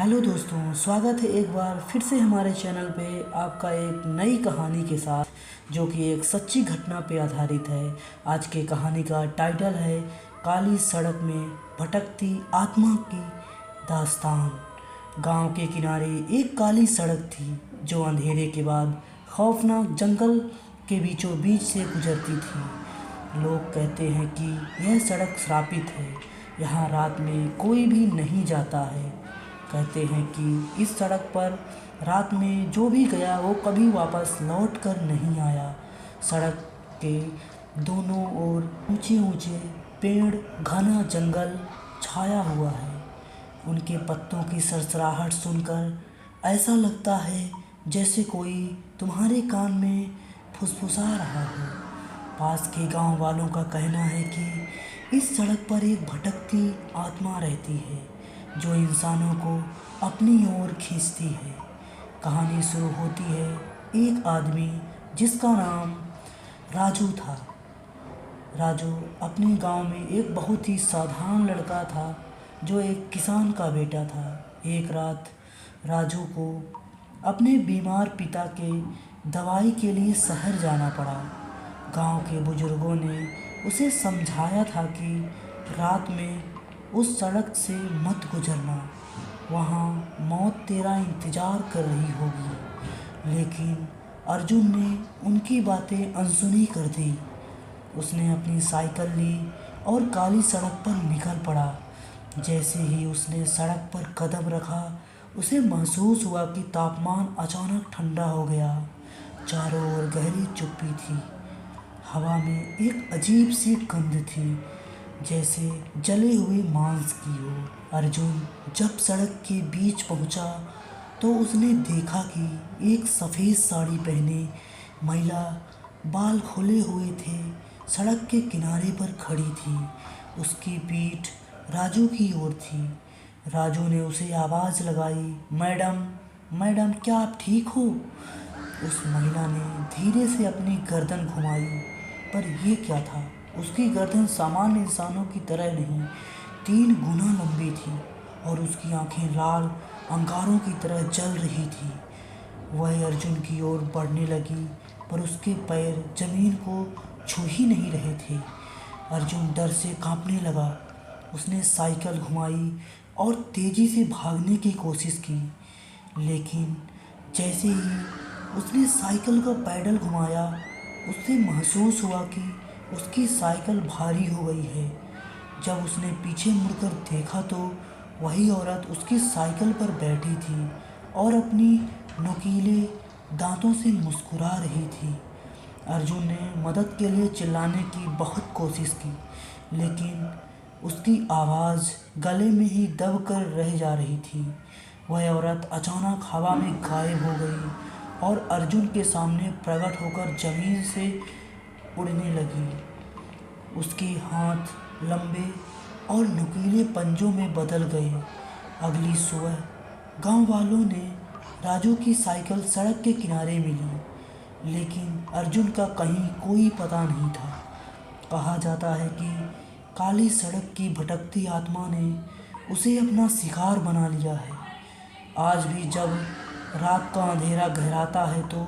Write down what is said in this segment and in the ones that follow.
Hello दोस्तों, स्वागत है एक बार फिर से हमारे चैनल पे आपका एक नई कहानी के साथ, जो कि एक सच्ची घटना पे आधारित है। आज के कहानी का टाइटल है काली सड़क में भटकती आत्मा की दास्तान। गांव के किनारे एक काली सड़क थी जो अंधेरे के बाद खौफनाक जंगल के बीचों बीच से गुजरती थी। लोग कहते हैं कि यह सड़क श्रापित है, यहाँ रात में कोई भी नहीं जाता है। कहते हैं कि इस सड़क पर रात में जो भी गया वो कभी वापस लौट कर नहीं आया। सड़क के दोनों ओर ऊंचे ऊंचे पेड़, घना जंगल छाया हुआ है। उनके पत्तों की सरसराहट सुनकर ऐसा लगता है जैसे कोई तुम्हारे कान में फुसफुसा रहा हो। पास के गांव वालों का कहना है कि इस सड़क पर एक भटकती आत्मा रहती है जो इंसानों को अपनी ओर खींचती है। कहानी शुरू होती है एक आदमी जिसका नाम राजू था। राजू अपने गांव में एक बहुत ही साधारण लड़का था जो एक किसान का बेटा था। एक रात राजू को अपने बीमार पिता के दवाई के लिए शहर जाना पड़ा। गांव के बुजुर्गों ने उसे समझाया था कि रात में उस सड़क से मत गुजरना, वहाँ मौत तेरा इंतज़ार कर रही होगी। लेकिन अर्जुन ने उनकी बातें अनसुनी कर दी। उसने अपनी साइकिल ली और काली सड़क पर निकल पड़ा। जैसे ही उसने सड़क पर कदम रखा, उसे महसूस हुआ कि तापमान अचानक ठंडा हो गया। चारों ओर गहरी चुप्पी थी। हवा में एक अजीब सी गंध थी, जैसे जले हुए मांस की हो। अर्जुन जब सड़क के बीच पहुंचा तो उसने देखा कि एक सफ़ेद साड़ी पहने महिला, बाल खोले हुए थे, सड़क के किनारे पर खड़ी थी। उसकी पीठ राजू की ओर थी। राजू ने उसे आवाज़ लगाई, मैडम मैडम, क्या आप ठीक हो? उस महिला ने धीरे से अपनी गर्दन घुमाई, पर यह क्या था? उसकी गर्दन सामान्य इंसानों की तरह नहीं, 3 गुना लंबी थी और उसकी आंखें लाल अंगारों की तरह जल रही थी। वह अर्जुन की ओर बढ़ने लगी, पर उसके पैर जमीन को छू ही नहीं रहे थे। अर्जुन डर से कांपने लगा। उसने साइकिल घुमाई और तेज़ी से भागने की कोशिश की, लेकिन जैसे ही उसने साइकिल का पैडल घुमाया, उसे महसूस हुआ कि उसकी साइकिल भारी हो गई है। जब उसने पीछे मुड़कर देखा तो वही औरत उसकी साइकिल पर बैठी थी और अपनी नुकीले दांतों से मुस्कुरा रही थी। अर्जुन ने मदद के लिए चिल्लाने की बहुत कोशिश की, लेकिन उसकी आवाज़ गले में ही दब कर रह जा रही थी। वह औरत अचानक हवा में गायब हो गई और अर्जुन के सामने प्रकट होकर ज़मीन से उड़ने लगी। उसके हाथ लंबे और नुकीले पंजों में बदल गए। अगली सुबह गांव वालों ने राजू की साइकिल सड़क के किनारे मिली, लेकिन अर्जुन का कहीं कोई पता नहीं था। कहा जाता है कि काली सड़क की भटकती आत्मा ने उसे अपना शिकार बना लिया है। आज भी जब रात का अंधेरा गहराता है तो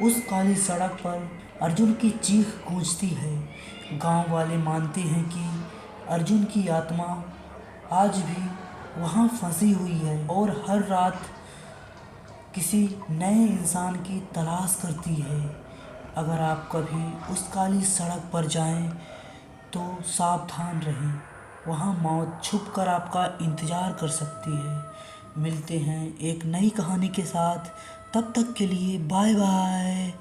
उस काली सड़क पर अर्जुन की चीख गूंजती है। गांव वाले मानते हैं कि अर्जुन की आत्मा आज भी वहां फंसी हुई है और हर रात किसी नए इंसान की तलाश करती है। अगर आप कभी उस काली सड़क पर जाएं तो सावधान रहें, वहां मौत छुप कर आपका इंतज़ार कर सकती है। मिलते हैं एक नई कहानी के साथ, तब तक के लिए बाय बाय।